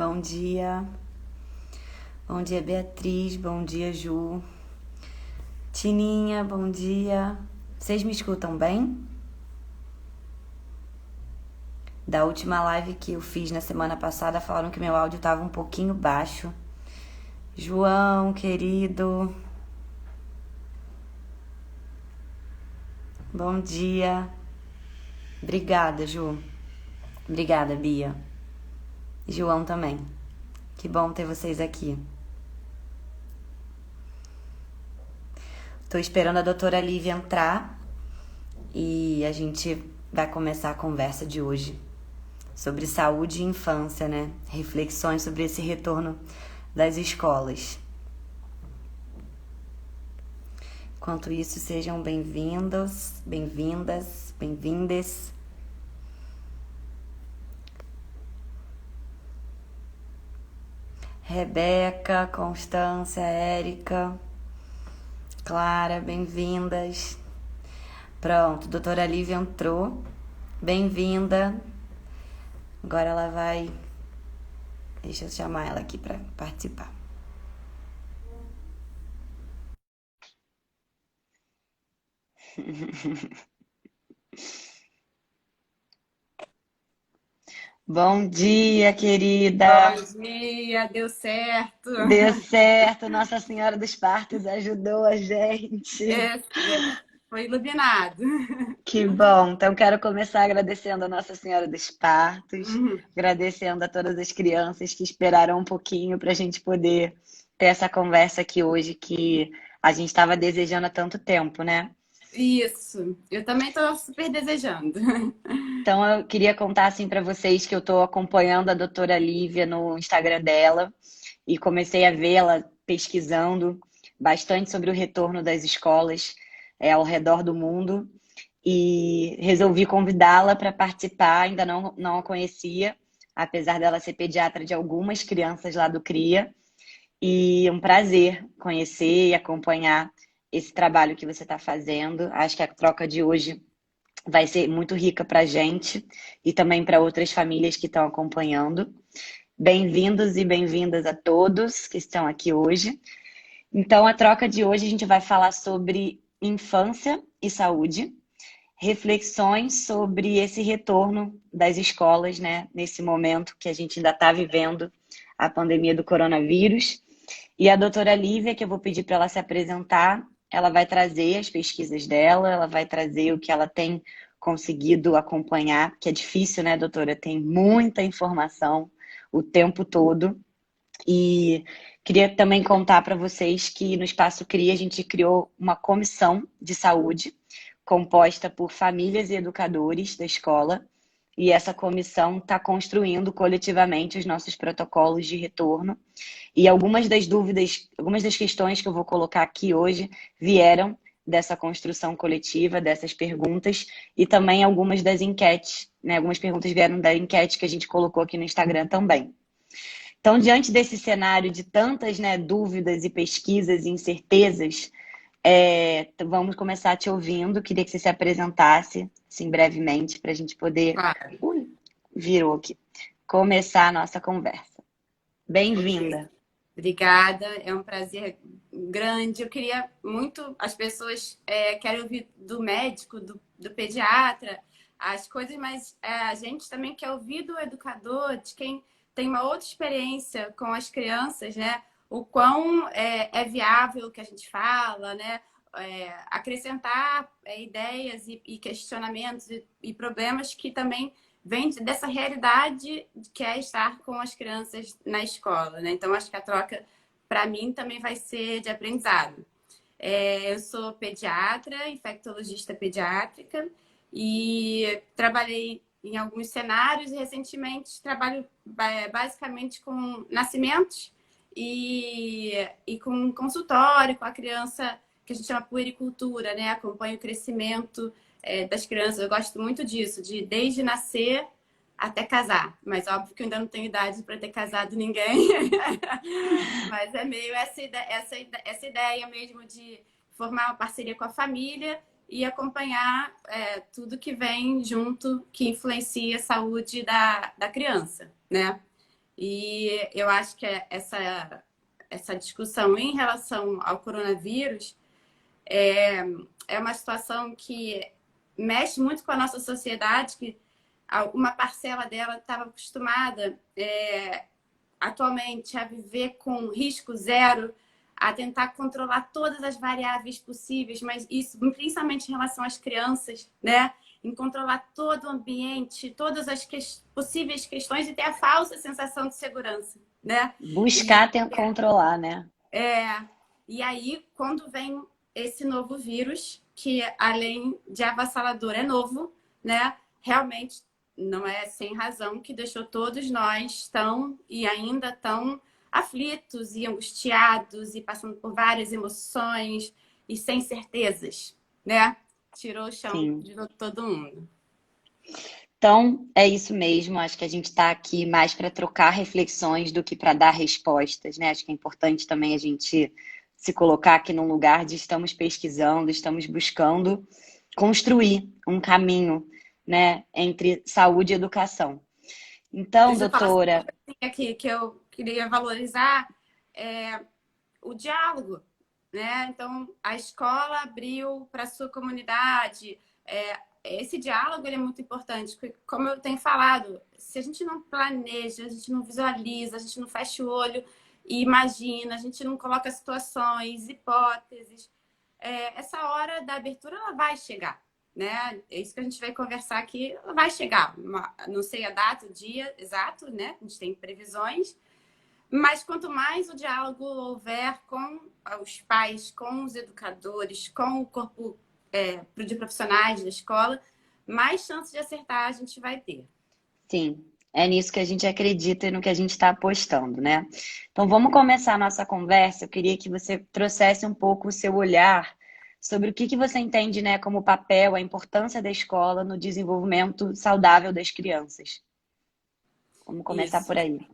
Bom dia. Bom dia, Beatriz. Bom dia, Ju. Tininha, bom dia. Vocês me escutam bem? Da última live que eu fiz na semana passada, falaram que meu áudio estava um pouquinho baixo. João, querido. Bom dia. Obrigada, Ju. Obrigada, Bia. João também. Que bom ter vocês aqui. Tô esperando a doutora Lívia entrar e a gente vai começar a conversa de hoje sobre saúde e infância, né? Reflexões sobre esse retorno das escolas. Enquanto isso, sejam bem-vindos, bem-vindas, bem-vindes. Rebeca, Constância, Érica, Clara, bem-vindas. Pronto, doutora Lívia entrou. Bem-vinda. Agora ela vai... Deixa eu chamar ela aqui para participar. Bom dia, querida. Bom dia, deu certo. Deu certo. Nossa Senhora dos Partos ajudou a gente. É, foi iluminado. Que bom. Então, quero começar agradecendo a Nossa Senhora dos Partos, Uhum. agradecendo a todas as crianças que esperaram um pouquinho para a gente poder ter essa conversa aqui hoje, que a gente estava desejando há tanto tempo, né? Isso, eu também estou super desejando. Então, eu queria contar assim para vocês que eu estou acompanhando a doutora Lívia no Instagram dela e comecei a vê-la pesquisando bastante sobre o retorno das escolas ao redor do mundo e resolvi convidá-la para participar. Ainda não a conhecia, apesar dela ser pediatra de algumas crianças lá do CRIA. E um prazer conhecer e acompanhar esse trabalho que você está fazendo. Acho que a troca de hoje vai ser muito rica para a gente e também para outras famílias que estão acompanhando. Bem-vindos e bem-vindas a todos que estão aqui hoje. Então, a troca de hoje a gente vai falar sobre infância e saúde, reflexões sobre esse retorno das escolas, né, nesse momento que a gente ainda está vivendo a pandemia do coronavírus. E a doutora Lívia, que eu vou pedir para ela se apresentar, ela vai trazer as pesquisas dela, ela vai trazer o que ela tem conseguido acompanhar, que é difícil, né, doutora? Tem muita informação o tempo todo. E queria também contar para vocês que no Espaço CRIA a gente criou uma comissão de saúde composta por famílias e educadores da escola. E essa comissão está construindo coletivamente os nossos protocolos de retorno. E algumas das dúvidas, algumas das questões que eu vou colocar aqui hoje vieram dessa construção coletiva, dessas perguntas, e também algumas das enquetes, né? Algumas perguntas vieram da enquete que a gente colocou aqui no Instagram também. Então, diante desse cenário de tantas, né, dúvidas e pesquisas e incertezas, vamos começar te ouvindo. Queria que você se apresentasse, assim, brevemente, para a gente poder... Claro. Virou aqui. Começar a nossa conversa. Ok. Bem-vinda. Obrigada, é um prazer grande. Eu queria muito, as pessoas querem ouvir do médico, do pediatra, as coisas, mas a gente também quer ouvir do educador, de quem tem uma outra experiência com as crianças, né? O quão é viável o que a gente fala, né? Acrescentar ideias e questionamentos e problemas que também vem dessa realidade que é estar com as crianças na escola, né? Então, acho que a troca, para mim, também vai ser de aprendizado. Eu sou pediatra, infectologista pediátrica e trabalhei em alguns cenários e recentemente trabalho basicamente com nascimentos e com consultório, com a criança que a gente chama puericultura, né? Acompanha o crescimento das crianças. Eu gosto muito disso, de desde nascer até casar. Mas óbvio que eu ainda não tenho idade para ter casado ninguém. Mas é meio essa ideia mesmo de formar uma parceria com a família e acompanhar tudo que vem junto, que influencia a saúde da criança, né? E eu acho que essa discussão em relação ao coronavírus é uma situação que mexe muito com a nossa sociedade, que uma parcela dela estava acostumada atualmente a viver com risco zero, a tentar controlar todas as variáveis possíveis, mas isso principalmente em relação às crianças, né? Em controlar todo o ambiente, todas as possíveis questões e ter a falsa sensação de segurança, né? Buscar controlar, né? E aí, quando vem esse novo vírus, que além de avassalador é novo, né? Realmente não é sem razão que deixou todos nós tão e ainda tão aflitos e angustiados e passando por várias emoções e sem certezas, né? Tirou o chão Sim. de todo mundo. Então, é isso mesmo. Acho que a gente está aqui mais para trocar reflexões do que para dar respostas, né? Acho que é importante também a gente se colocar aqui num lugar de estamos pesquisando, estamos buscando construir um caminho, né, entre saúde e educação. Então, Deixa eu falar doutora... aqui que eu queria valorizar o diálogo, né? Então, a escola abriu para a sua comunidade. Esse diálogo ele é muito importante, porque, como eu tenho falado, se a gente não planeja, a gente não visualiza, a gente não fecha o olho e imagina, a gente não coloca situações, hipóteses, essa hora da abertura ela vai chegar, né? É isso que a gente vai conversar aqui, ela vai chegar. Não sei a data, o dia exato, né? A gente tem previsões, mas quanto mais o diálogo houver com os pais, com os educadores, com o corpo de profissionais da escola, mais chance de acertar a gente vai ter. Sim, é nisso que a gente acredita e no que a gente está apostando, né? Então vamos começar a nossa conversa. Eu queria que você trouxesse um pouco o seu olhar sobre o que você entende, né, como papel, a importância da escola no desenvolvimento saudável das crianças. Vamos começar Isso. por aí.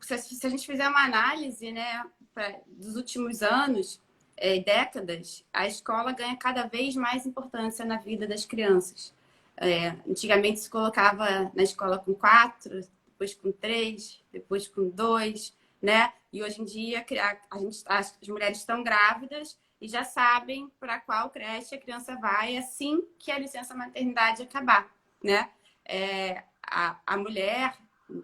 Se a gente fizer uma análise, né, dos últimos anos e décadas, a escola ganha cada vez mais importância na vida das crianças. Antigamente se colocava na escola com 4, depois com 3, depois com 2, né? E hoje em dia as mulheres estão grávidas e já sabem para qual creche a criança vai assim que a licença maternidade acabar, né? A mulher,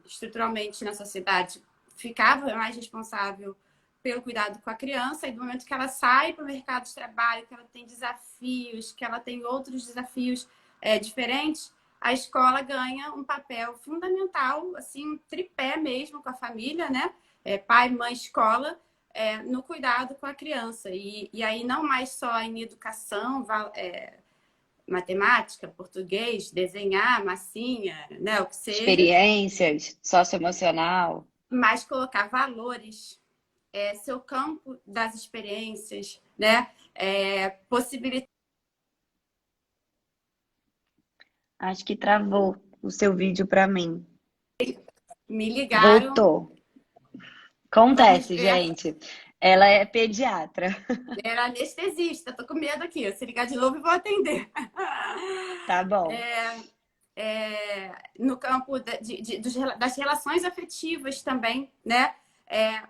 estruturalmente na sociedade, ficava mais responsável pelo cuidado com a criança, e do momento que ela sai para o mercado de trabalho, que ela tem desafios, que ela tem outros desafios diferentes, a escola ganha um papel fundamental, assim, um tripé mesmo com a família, né? Pai, mãe, escola, no cuidado com a criança. E aí não mais só em educação, matemática, português, desenhar, massinha, né? O que seja. Experiências, socioemocional. Mas colocar valores, seu campo das experiências, né? Possibilitar. Acho que travou o seu vídeo para mim. Me ligaram. Voltou. Vamos Acontece, ver. gente. Ela é pediatra. Era anestesista, tô com medo aqui. Se ligar de novo, eu vou atender. Tá bom. No campo das relações afetivas também, né?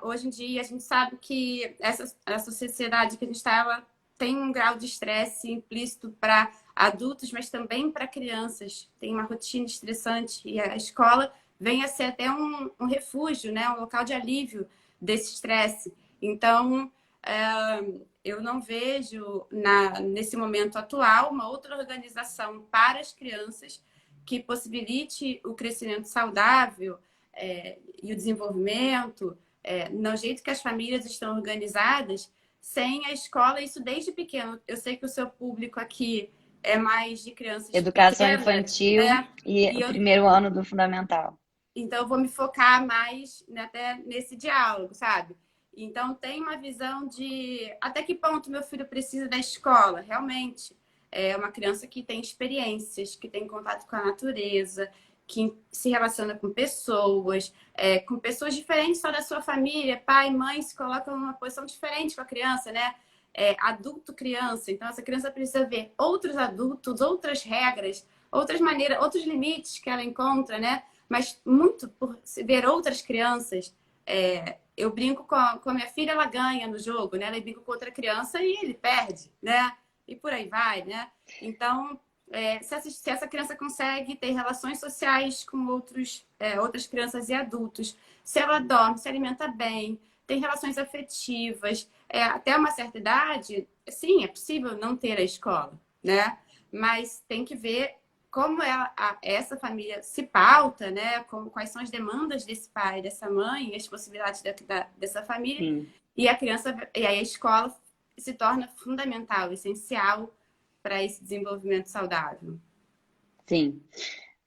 Hoje em dia a gente sabe que essa sociedade que a gente está, ela tem um grau de estresse implícito para adultos, mas também para crianças. Tem uma rotina estressante e a escola vem a ser até um refúgio, né? Um local de alívio desse estresse. Então, eu não vejo nesse momento atual uma outra organização para as crianças que possibilite o crescimento saudável e o desenvolvimento, no jeito que as famílias estão organizadas, sem a escola, isso desde pequeno. Eu sei que o seu público aqui é mais de crianças Educação pequenas, infantil e o primeiro ano do fundamental. Então, eu vou me focar mais, né, até nesse diálogo, sabe? Então, tem uma visão de até que ponto meu filho precisa da escola. Realmente, é uma criança que tem experiências, que tem contato com a natureza, que se relaciona com pessoas diferentes só da sua família. Pai, mãe se colocam numa posição diferente com a criança, né? Adulto-criança. Então, essa criança precisa ver outros adultos, outras regras, outras maneiras, outros limites que ela encontra, né? mas muito por ver outras crianças. Eu brinco com a minha filha, ela ganha no jogo, né? Ela brinca com outra criança e ele perde, né? E por aí vai, né? Então, se essa criança consegue ter relações sociais com outras crianças e adultos, se ela dorme, se alimenta bem, tem relações afetivas, até uma certa idade, sim, é possível não ter a escola, né? Mas tem que ver como essa família se pauta, né? Quais são as demandas desse pai, dessa mãe, as possibilidades dessa família. Sim. E a criança, e aí a escola se torna fundamental, essencial para esse desenvolvimento saudável. Sim.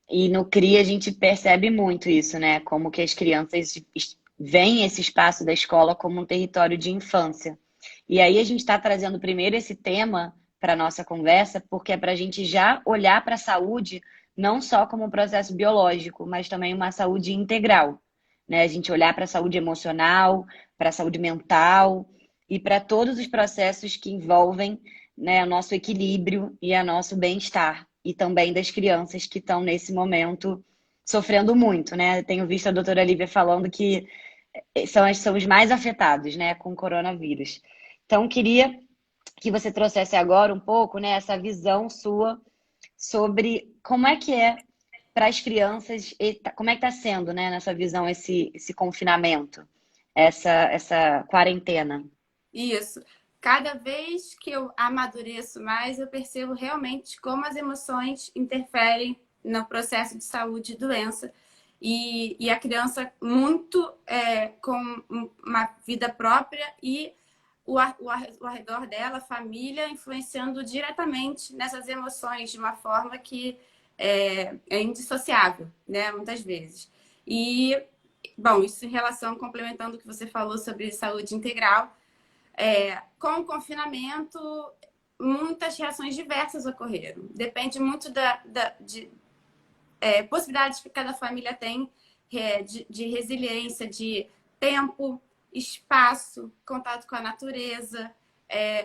E no CRI a gente percebe muito isso, né? Como que as crianças veem esse espaço da escola como um território de infância. E aí a gente está trazendo primeiro esse tema para a nossa conversa, porque é para a gente já olhar para a saúde não só como um processo biológico, mas também uma saúde integral, né? A gente olhar para a saúde emocional, para a saúde mental e para todos os processos que envolvem, né, o nosso equilíbrio e o nosso bem-estar. E também das crianças que estão nesse momento sofrendo muito, né? Eu tenho visto a doutora Lívia falando que são os mais afetados, né, com o coronavírus. Então, queria que você trouxesse agora um pouco, né, essa visão sua sobre como é para as crianças, como é que está sendo, né, na sua visão, esse confinamento, essa quarentena. Isso. Cada vez que eu amadureço mais, eu percebo realmente como as emoções interferem no processo de saúde e doença. E a criança muito com uma vida própria e o redor dela, a família, influenciando diretamente nessas emoções de uma forma que é indissociável, né? Muitas vezes. E, bom, isso em relação, complementando o que você falou sobre saúde integral, com o confinamento, muitas reações diversas ocorreram. Depende muito de possibilidades que cada família tem de resiliência, de tempo, espaço, contato com a natureza,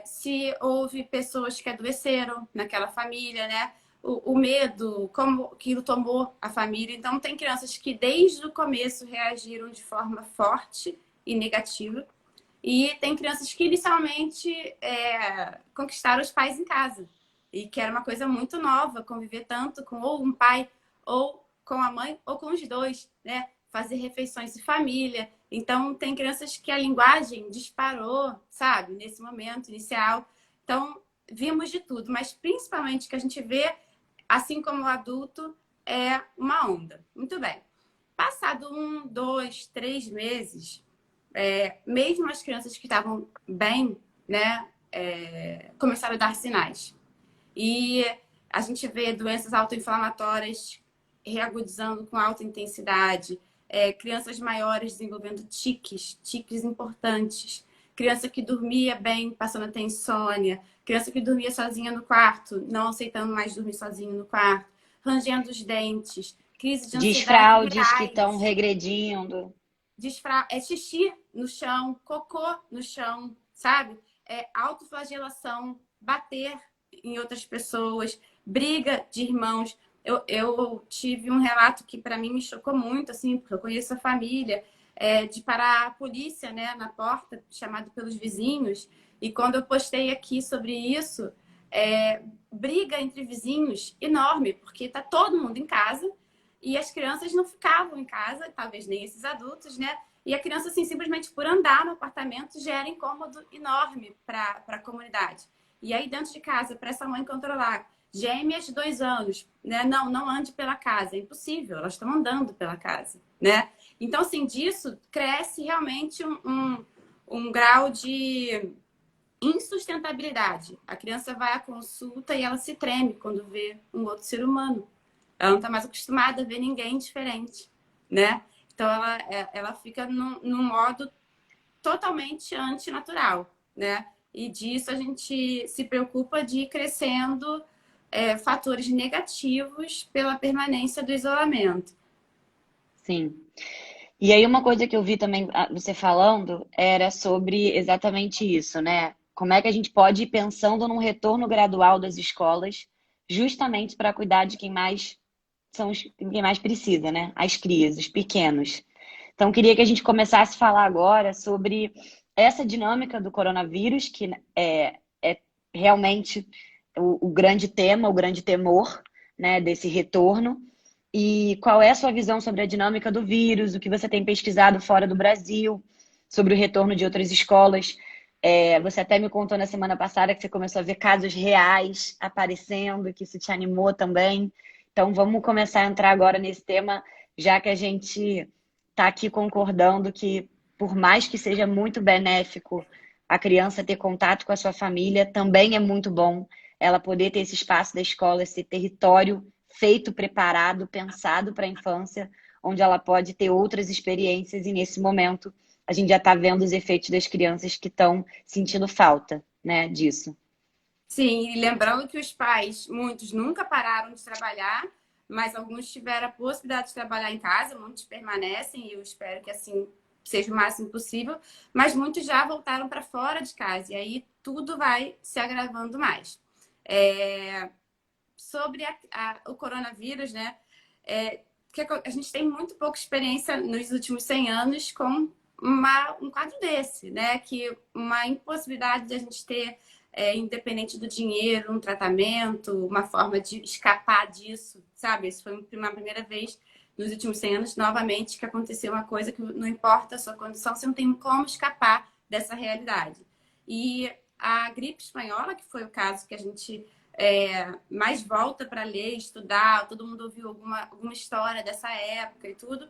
se houve pessoas que adoeceram naquela família, né? O medo, como aquilo tomou a família. Então, tem crianças que desde o começo reagiram de forma forte e negativa. E tem crianças que inicialmente conquistaram os pais em casa. E que era uma coisa muito nova, conviver tanto com ou um pai, ou com a mãe, ou com os dois, né? Fazer refeições de família. Então, tem crianças que a linguagem disparou, sabe? Nesse momento inicial. Então, vimos de tudo. Mas, principalmente, o que a gente vê, assim como o adulto, é uma onda. Muito bem. Passado 1, 2, 3 meses, mesmo as crianças que estavam bem, né, começaram a dar sinais. E a gente vê doenças autoinflamatórias reagudizando com alta intensidade, crianças maiores desenvolvendo tiques importantes, criança que dormia bem passando a ter insônia, criança que dormia sozinha no quarto, não aceitando mais dormir sozinho no quarto, rangendo os dentes, crise de ansiedade Desfraudes que reais. estão regredindo. Xixi no chão, cocô no chão, sabe? Autoflagelação, bater em outras pessoas, briga de irmãos. Eu tive um relato que para mim me chocou muito, assim, porque eu conheço a família, de parar a polícia, né, na porta, chamado pelos vizinhos. E quando eu postei aqui sobre isso, briga entre vizinhos enorme, porque tá todo mundo em casa. E as crianças não ficavam em casa, talvez nem esses adultos, né? E a criança, assim, simplesmente por andar no apartamento, gera incômodo enorme para a comunidade. E aí, dentro de casa, para essa mãe controlar, gêmeas de 2 anos, né? Não ande pela casa, é impossível, elas estão andando pela casa, né? Então, assim, disso cresce realmente um grau de insustentabilidade. A criança vai à consulta e ela se treme quando vê um outro ser humano. Ela não está mais acostumada a ver ninguém diferente, né? Então, ela fica num modo totalmente antinatural, né? E disso a gente se preocupa de ir crescendo fatores negativos pela permanência do isolamento. Sim. E aí uma coisa que eu vi também você falando era sobre exatamente isso, né? Como é que a gente pode ir pensando num retorno gradual das escolas, justamente para cuidar de quem mais são quem mais precisa, né? As crias, os pequenos. Então, queria que a gente começasse a falar agora sobre essa dinâmica do coronavírus, que é realmente o grande tema, o grande temor, né, desse retorno. E qual é a sua visão sobre a dinâmica do vírus, o que você tem pesquisado fora do Brasil, sobre o retorno de outras escolas. Você até me contou na semana passada que você começou a ver casos reais aparecendo, que isso te animou também. Então, vamos começar a entrar agora nesse tema, já que a gente está aqui concordando que, por mais que seja muito benéfico a criança ter contato com a sua família, também é muito bom ela poder ter esse espaço da escola, esse território feito, preparado, pensado para a infância, onde ela pode ter outras experiências, e nesse momento a gente já está vendo os efeitos das crianças que estão sentindo falta, né, disso. Sim, e lembrando que os pais, muitos nunca pararam de trabalhar, mas alguns tiveram a possibilidade de trabalhar em casa, muitos permanecem, e eu espero que assim seja o máximo possível, mas muitos já voltaram para fora de casa, e aí tudo vai se agravando mais. Sobre o coronavírus, né? Que a gente tem muito pouca experiência nos últimos 100 anos com um quadro desse, né? Que uma impossibilidade de a gente ter, independente do dinheiro, um tratamento, uma forma de escapar disso, sabe? Isso foi uma primeira vez nos últimos 100 anos, novamente, que aconteceu uma coisa que não importa a sua condição, você não tem como escapar dessa realidade. E a gripe espanhola, que foi o caso que a gente mais volta para ler, estudar, todo mundo ouviu alguma história dessa época e tudo,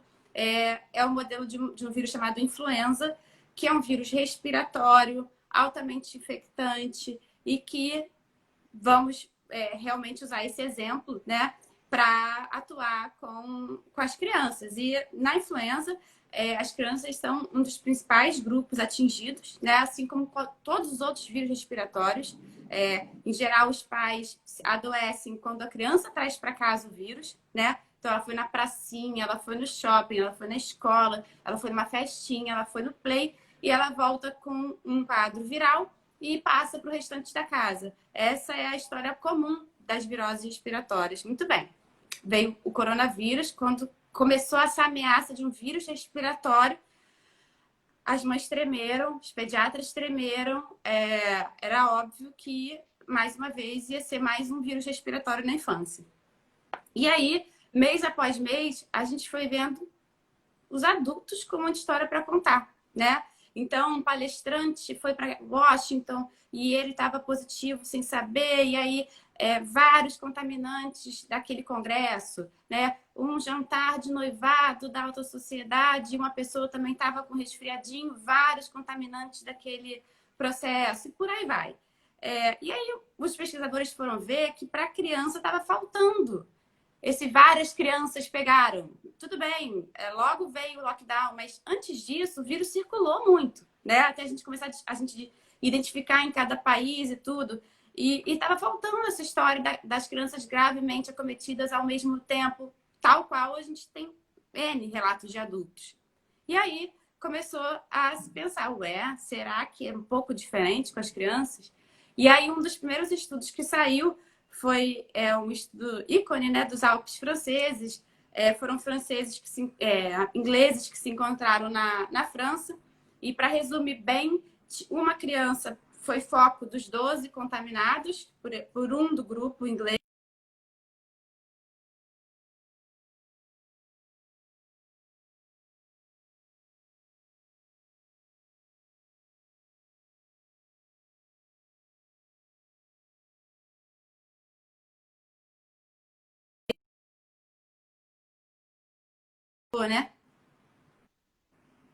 o modelo de um vírus chamado influenza, que é um vírus respiratório, altamente infectante e que vamos realmente usar esse exemplo, né, para atuar com as crianças. E na influenza, as crianças são um dos principais grupos atingidos, né, assim como todos os outros vírus respiratórios. Em geral, os pais adoecem quando a criança traz para casa o vírus, né? Então, ela foi na pracinha, ela foi no shopping, ela foi na escola, ela foi numa festinha, ela foi no play e ela volta com um quadro viral e passa para o restante da casa. Essa é a história comum das viroses respiratórias. Muito bem. Veio o coronavírus, quando começou essa ameaça de um vírus respiratório, as mães tremeram, os pediatras tremeram. Era óbvio que, mais uma vez, ia ser mais um vírus respiratório na infância. E aí, mês após mês, a gente foi vendo os adultos com uma história para contar, né? Então, um palestrante foi para Washington e ele estava positivo sem saber, e aí vários contaminantes daquele congresso, né? Um jantar de noivado da alta sociedade, uma pessoa também estava com resfriadinho, vários contaminantes daquele processo, e por aí vai. E aí os pesquisadores foram ver que para a criança estava faltando. Várias crianças pegaram. Tudo bem, logo veio o lockdown, mas antes disso o vírus circulou muito, né? Até a gente começar a gente identificar em cada país e tudo. E estava faltando essa história das crianças gravemente acometidas ao mesmo tempo, tal qual a gente tem N relatos de adultos. E aí começou a se pensar, será que é um pouco diferente com as crianças? E aí um dos primeiros estudos que saiu foi um estudo ícone, né, dos Alpes franceses. Foram franceses ingleses que se encontraram na França. E para resumir bem, uma criança foi foco dos 12 contaminados por um do grupo inglês. Né?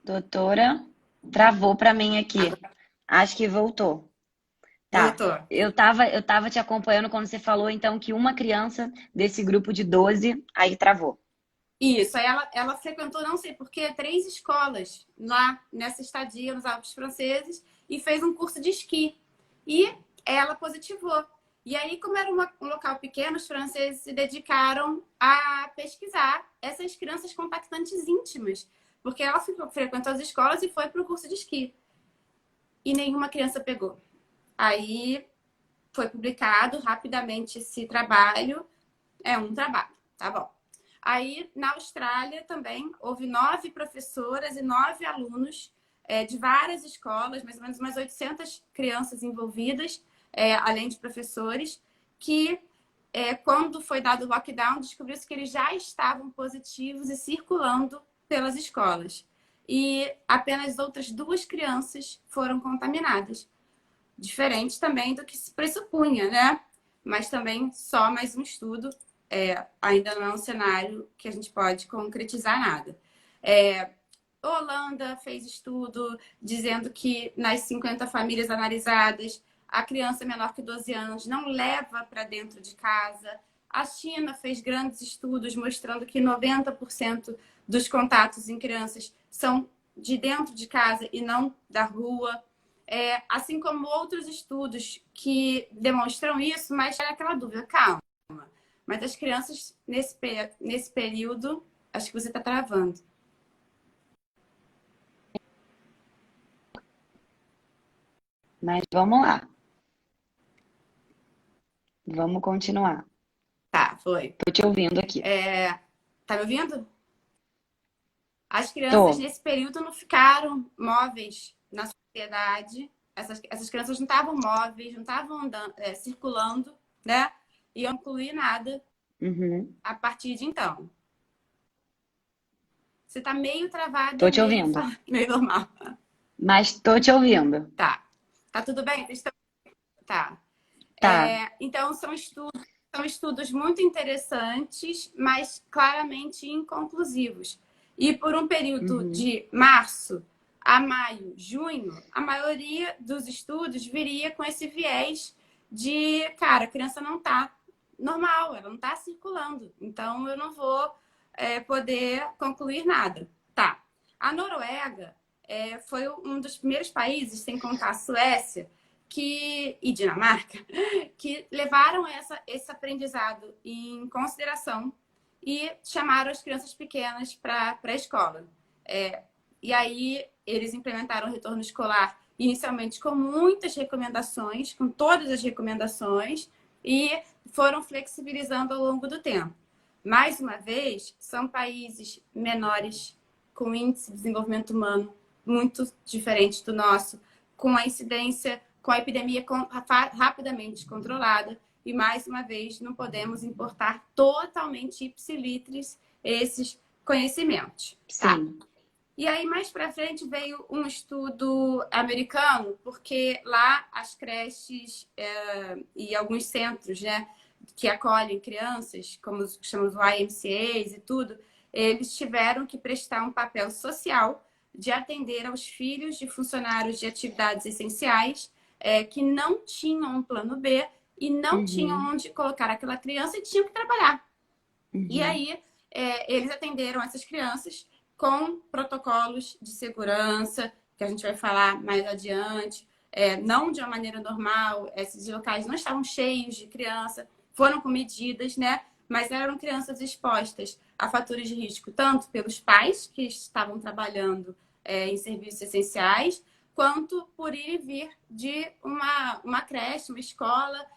Doutora, travou para mim aqui. Acho que voltou. Tá. Voltou. Eu tava te acompanhando quando você falou, então, que uma criança desse grupo de 12 aí travou. Isso, aí ela frequentou, não sei porquê, 3 escolas lá nessa estadia nos Alpes franceses e fez um curso de esqui. E ela positivou. E aí, como era um local pequeno, os franceses se dedicaram a pesquisar essas crianças compactantes íntimas. Porque ela frequentou as escolas e foi para o curso de esqui. E nenhuma criança pegou. Aí foi publicado rapidamente esse trabalho. É um trabalho, tá bom. Aí, na Austrália também, houve 9 professoras e 9 alunos de várias escolas, mais ou menos umas 800 crianças envolvidas, além de professores, que quando foi dado o lockdown, descobriu-se que eles já estavam positivos e circulando pelas escolas. E apenas outras 2 crianças foram contaminadas. Diferente também do que se pressupunha, né? Mas também só mais um estudo. Ainda não é um cenário que a gente pode concretizar nada. Holanda fez estudo dizendo que nas 50 famílias analisadas, a criança menor que 12 anos não leva para dentro de casa. A China fez grandes estudos mostrando que 90% dos contatos em crianças são de dentro de casa e não da rua. Assim como outros estudos que demonstram isso, mas era aquela dúvida, calma. Mas as crianças, nesse período, acho que você está travando. Mas vamos lá. Vamos continuar. Tá, foi. Tô te ouvindo aqui. Tá me ouvindo? As crianças, Tô. nesse período, não ficaram móveis na sociedade. Essas crianças não estavam móveis, não estavam andando, circulando, né? E eu não incluí nada a partir de então. Você tá meio travada, Tô te ouvindo. meio normal. Mas tô te ouvindo. Tá. Tá tudo bem? Tá. Tá. Então, são estudos muito interessantes, mas claramente inconclusivos. E por um período de março a maio, junho, a maioria dos estudos viria com esse viés de, cara, a criança não está normal, ela não está circulando, então eu não vou poder concluir nada. Tá. A Noruega foi um dos primeiros países, sem contar a Suécia, e Dinamarca, que levaram esse aprendizado em consideração e chamaram as crianças pequenas para a escola. E aí eles implementaram o retorno escolar inicialmente com muitas recomendações, com todas as recomendações, e foram flexibilizando ao longo do tempo. Mais uma vez, são países menores, com índice de desenvolvimento humano muito diferente do nosso, com a incidência, com a epidemia rapidamente controlada, e mais uma vez não podemos importar totalmente ipsilitris esses conhecimentos. Sim. Tá? E aí, mais para frente, veio um estudo americano, porque lá as creches e alguns centros, né, que acolhem crianças, como chamamos o IMCAs e tudo, eles tiveram que prestar um papel social de atender aos filhos de funcionários de atividades essenciais que não tinham um plano B e não tinham onde colocar aquela criança e tinham que trabalhar. E aí, eles atenderam essas crianças com protocolos de segurança, que a gente vai falar mais adiante, não de uma maneira normal, esses locais não estavam cheios de criança, foram com medidas, né? Mas eram crianças expostas a fatores de risco, tanto pelos pais que estavam trabalhando em serviços essenciais, quanto por ir e vir de uma creche, uma escola,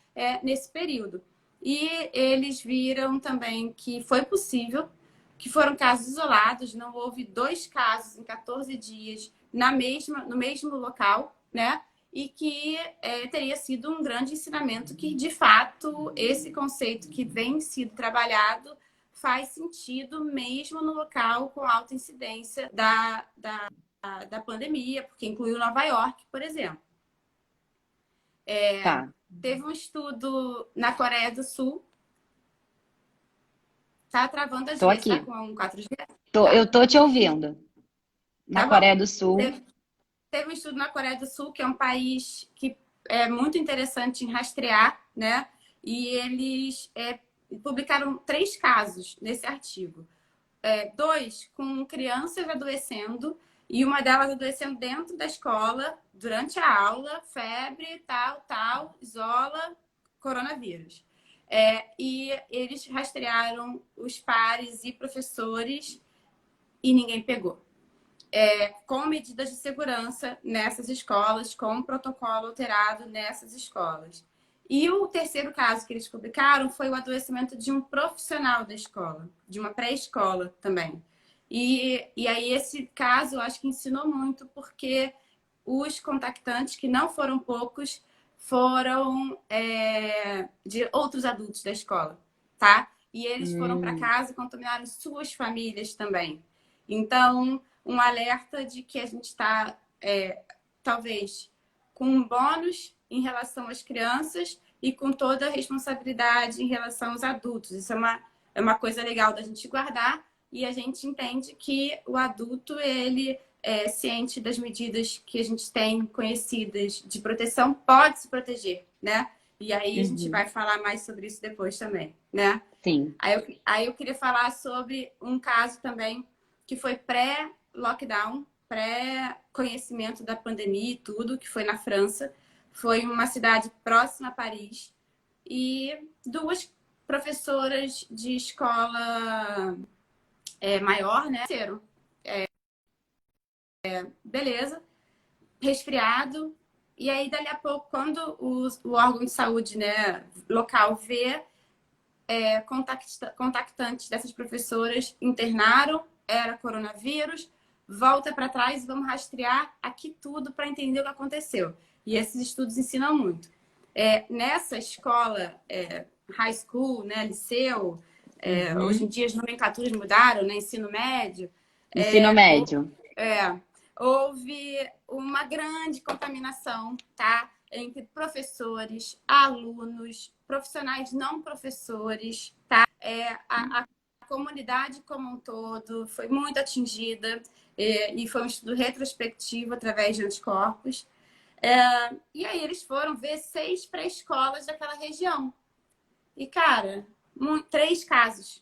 nesse período. E eles viram também que foi possível, que foram casos isolados, não houve 2 casos em 14 dias no mesmo local, né? E que teria sido um grande ensinamento que, de fato, esse conceito que vem sido trabalhado faz sentido mesmo no local com alta incidência da pandemia, porque incluiu Nova York, por exemplo. Tá. Teve um estudo na Coreia do Sul. Tá travando às Tô vezes, tá aqui. com um 4G? Eu tô te ouvindo. Na Tá Coreia bom. do Sul. Teve um estudo na Coreia do Sul, que é um país que é muito interessante em rastrear, né? E eles publicaram 3 casos nesse artigo. 2 com crianças adoecendo, e uma delas adoecendo dentro da escola, durante a aula, febre, tal, isola, coronavírus. E eles rastrearam os pares e professores e ninguém pegou. Com medidas de segurança nessas escolas, com um protocolo alterado nessas escolas. E o terceiro caso que eles publicaram foi o adoecimento de um profissional da escola, de uma pré-escola também. E aí esse caso eu acho que ensinou muito, porque os contactantes, que não foram poucos, foram de outros adultos da escola, tá? E eles foram para casa e contaminaram suas famílias também. Então, um alerta de que a gente está, talvez, com um bônus em relação às crianças e com toda a responsabilidade em relação aos adultos. Isso é uma coisa legal da gente guardar, e a gente entende que o adulto, ele é ciente das medidas que a gente tem conhecidas de proteção, pode se proteger, né? E aí a gente vai falar mais sobre isso depois também, né? Sim. Aí eu queria falar sobre um caso também que foi pré-lockdown, pré-conhecimento da pandemia e tudo, que foi na França. Foi uma cidade próxima a Paris. E duas professoras de escola maior, né? Beleza, resfriado. E aí, dali a pouco, quando o órgão de saúde, né, local vê, contactantes dessas professoras internaram, era coronavírus, volta para trás e vamos rastrear aqui tudo para entender o que aconteceu. E esses estudos ensinam muito. Nessa escola, high school, né, liceu, hoje em dia as nomenclaturas mudaram, né, ensino médio. Ensino médio. Houve uma grande contaminação, tá? Entre professores, alunos, profissionais não professores, tá? A comunidade como um todo foi muito atingida, e foi um estudo retrospectivo através de anticorpos. E aí eles foram ver 6 pré-escolas daquela região. E, cara, 3 casos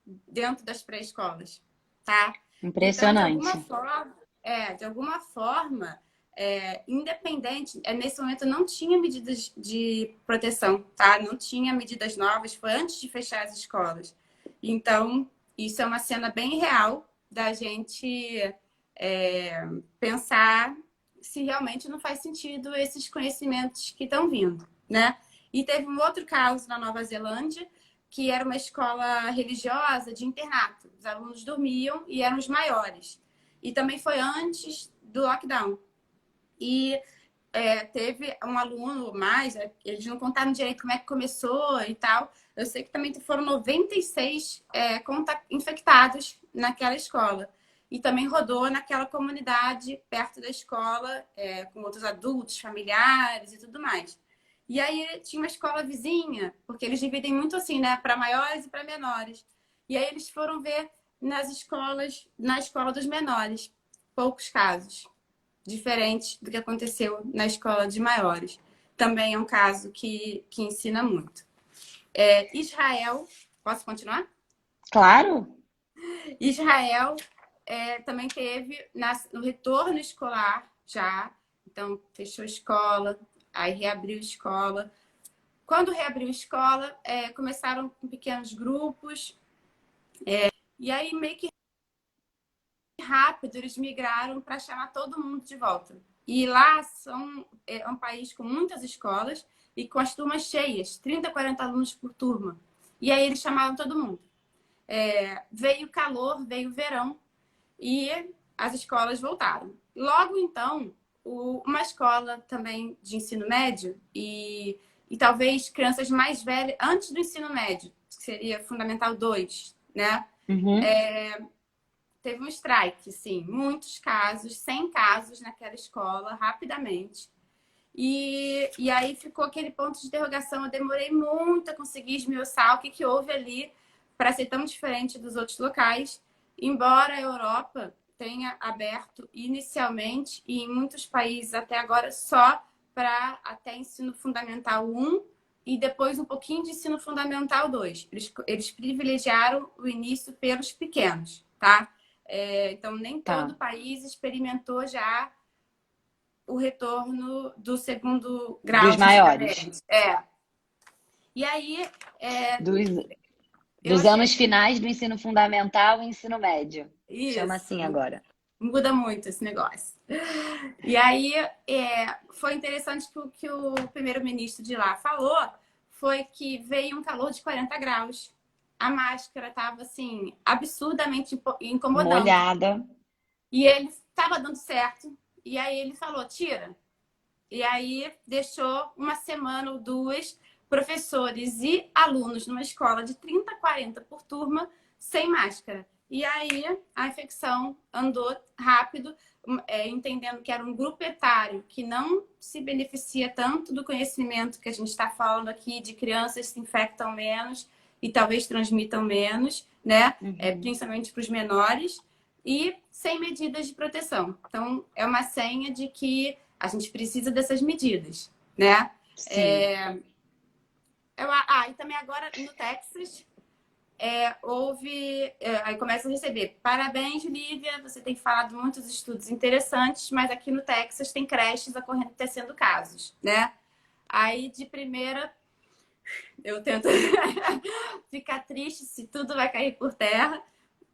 dentro das pré-escolas, tá? Impressionante. Então, de alguma forma, independente, nesse momento não tinha medidas de proteção, tá? Não tinha medidas novas, foi antes de fechar as escolas. Então, isso é uma cena bem real da gente pensar se realmente não faz sentido esses conhecimentos que estão vindo, né? E teve um outro caso na Nova Zelândia, que era uma escola religiosa de internato. Os alunos dormiam e eram os maiores. E também foi antes do lockdown. E teve um aluno mais, eles não contaram direito como é que começou e tal. Eu sei que também foram 96 infectados naquela escola. E também rodou naquela comunidade perto da escola, com outros adultos, familiares e tudo mais. E aí tinha uma escola vizinha, porque eles dividem muito assim, né? Para maiores e para menores. E aí eles foram ver na escola dos menores, poucos casos, diferente do que aconteceu na escola de maiores. Também é um caso que ensina muito. Israel, posso continuar? Claro. Israel também teve no retorno escolar já, então fechou escola, aí reabriu escola. Quando reabriu escola, começaram com pequenos grupos, e aí meio que rápido eles migraram para chamar todo mundo de volta. E lá é um país com muitas escolas e com as turmas cheias, 30, 40 alunos por turma. E aí eles chamaram todo mundo. Veio calor, veio verão e as escolas voltaram. Logo então, uma escola também de ensino médio e talvez crianças mais velhas, antes do ensino médio, que seria Fundamental 2, né? Teve um strike, sim, muitos casos, 100 casos naquela escola, rapidamente. E aí ficou aquele ponto de interrogação. Eu demorei muito a conseguir esmiuçar o que houve ali para ser tão diferente dos outros locais. Embora a Europa tenha aberto inicialmente, e em muitos países até agora, só para até ensino fundamental 1 e depois um pouquinho de ensino fundamental 2. Eles privilegiaram o início pelos pequenos, tá? Então, nem todo país experimentou já o retorno do segundo grau dos de maiores. diabetes. E aí... Dos anos finais do ensino fundamental e ensino médio. Isso. Chama assim agora. Muda muito esse negócio. E aí, foi interessante que o primeiro-ministro de lá falou foi que veio um calor de 40 graus. A máscara estava, assim, absurdamente incomodando. Molhada. E ele estava dando certo. E aí ele falou, tira. E aí deixou uma semana ou duas professores e alunos numa escola de 30, 40 por turma sem máscara. E aí a infecção andou rápido, entendendo que era um grupo etário que não se beneficia tanto do conhecimento que a gente está falando aqui de crianças se infectam menos e talvez transmitam menos, né? Principalmente para os menores, e sem medidas de proteção. Então, é uma senha de que a gente precisa dessas medidas, né? Sim. E também agora no Texas aí começa a receber. Parabéns, Lívia, você tem falado muitos estudos interessantes, mas aqui no Texas tem creches acontecendo casos, né? Aí de primeira eu tento ficar triste se tudo vai cair por terra,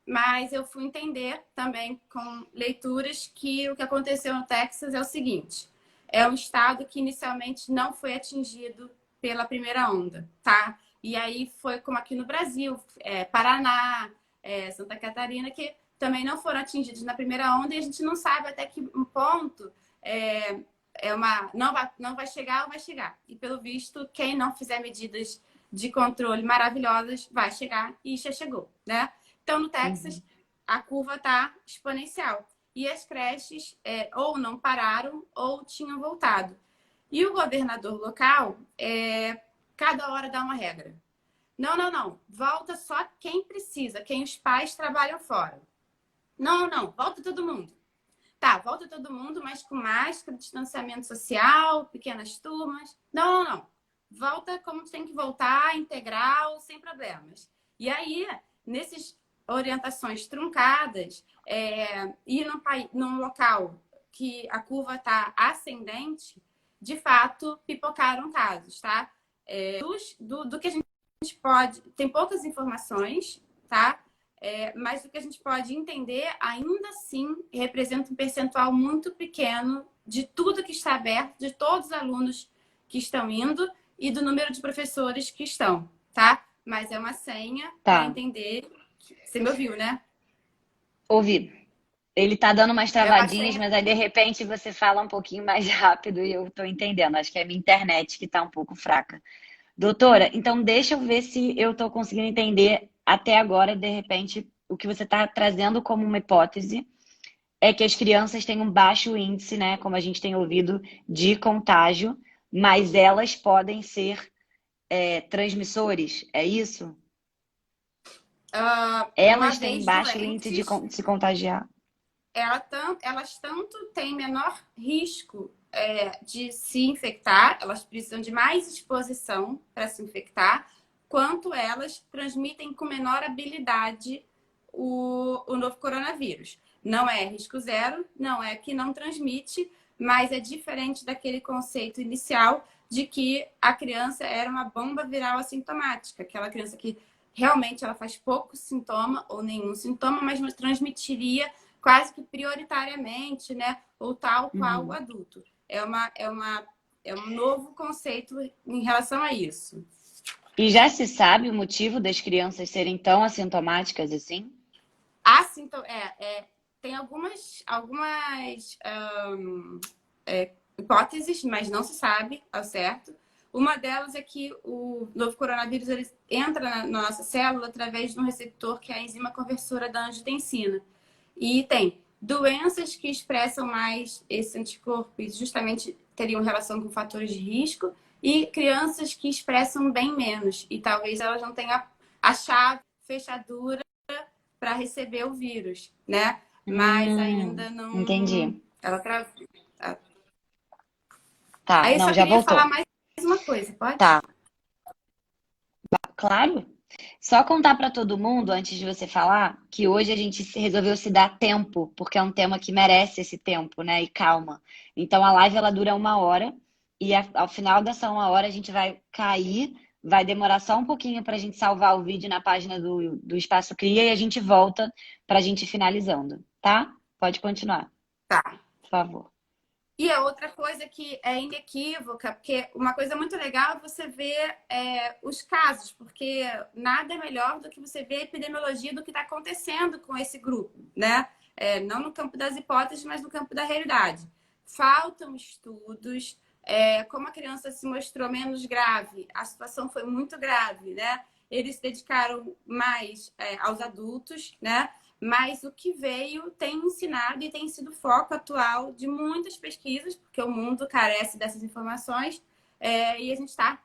mas eu fui entender também com leituras que o que aconteceu no Texas é o seguinte: é um estado que inicialmente não foi atingido pela primeira onda, tá? E aí foi como aqui no Brasil, Paraná, Santa Catarina, que também não foram atingidos na primeira onda, e a gente não sabe até que ponto não vai chegar ou vai chegar. E pelo visto, quem não fizer medidas de controle maravilhosas vai chegar, e já chegou, né? Então, no Texas, a curva está exponencial. E as creches ou não pararam ou tinham voltado. E o governador local, cada hora dá uma regra. Não, não, não. Volta só quem precisa, quem os pais trabalham fora. Não, não. Volta todo mundo. Tá, volta todo mundo, mas com máscara, distanciamento social, pequenas turmas. Não, não, não. Volta como tem que voltar, integral, sem problemas. E aí, nesses orientações truncadas, e num local que a curva está ascendente, de fato, pipocaram casos, tá? Do que a gente pode... Tem poucas informações, tá? Mas o que a gente pode entender, ainda assim, representa um percentual muito pequeno de tudo que está aberto, de todos os alunos que estão indo e do número de professores que estão, tá? Mas é uma senha para entender. Você me ouviu, né? Ouvi. Ele tá dando umas É uma travadinhas, senha. mas aí de repente você fala um pouquinho mais rápido e eu tô entendendo. Acho que é a minha internet que tá um pouco fraca. Doutora, então deixa eu ver se eu tô conseguindo entender até agora, de repente, o que você está trazendo como uma hipótese é que as crianças têm um baixo índice, né, como a gente tem ouvido, de contágio, mas elas podem ser transmissores, é isso? Uma Elas têm vez baixo índice de doentes, se contagiar. elas tanto têm menor risco de se infectar, elas precisam de mais exposição para se infectar, quanto elas transmitem com menor habilidade o novo coronavírus. Não é risco zero, não é que não transmite, mas é diferente daquele conceito inicial de que a criança era uma bomba viral assintomática, aquela criança que realmente ela faz pouco sintoma ou nenhum sintoma, mas transmitiria quase que prioritariamente, né? Ou tal qual o adulto. É um novo conceito em relação a isso. E já se sabe o motivo das crianças serem tão assintomáticas assim? Tem algumas hipóteses, mas não se sabe ao certo. Uma delas é que o novo coronavírus ele entra na nossa célula através de um receptor que é a enzima conversora da angiotensina. E tem doenças que expressam mais esse anticorpo e justamente teriam relação com fatores de risco, e crianças que expressam bem menos. E talvez elas não tenham a chave fechadura para receber o vírus, né? Mas ainda não. Entendi. Ela Tá, Aí eu não, só já queria falar voltou. mais uma coisa, pode? Tá, claro. Só contar para todo mundo, antes de você falar, que hoje a gente resolveu se dar tempo, porque é um tema que merece esse tempo, né? E calma. Então a live ela dura 1 hora e ao final dessa 1 hora a gente vai cair, vai demorar só um pouquinho para a gente salvar o vídeo na página do Espaço Cria e a gente volta para a gente ir finalizando, tá? Pode continuar, Tá. por favor. E a outra coisa que é inequívoca, porque uma coisa muito legal é você ver os casos, porque nada é melhor do que você ver a epidemiologia do que está acontecendo com esse grupo, né? Não no campo das hipóteses, mas no campo da realidade. Faltam estudos, como a criança se mostrou menos grave, a situação foi muito grave, né? Eles se dedicaram mais aos adultos, né? Mas o que veio tem ensinado e tem sido foco atual de muitas pesquisas, porque o mundo carece dessas informações e a gente está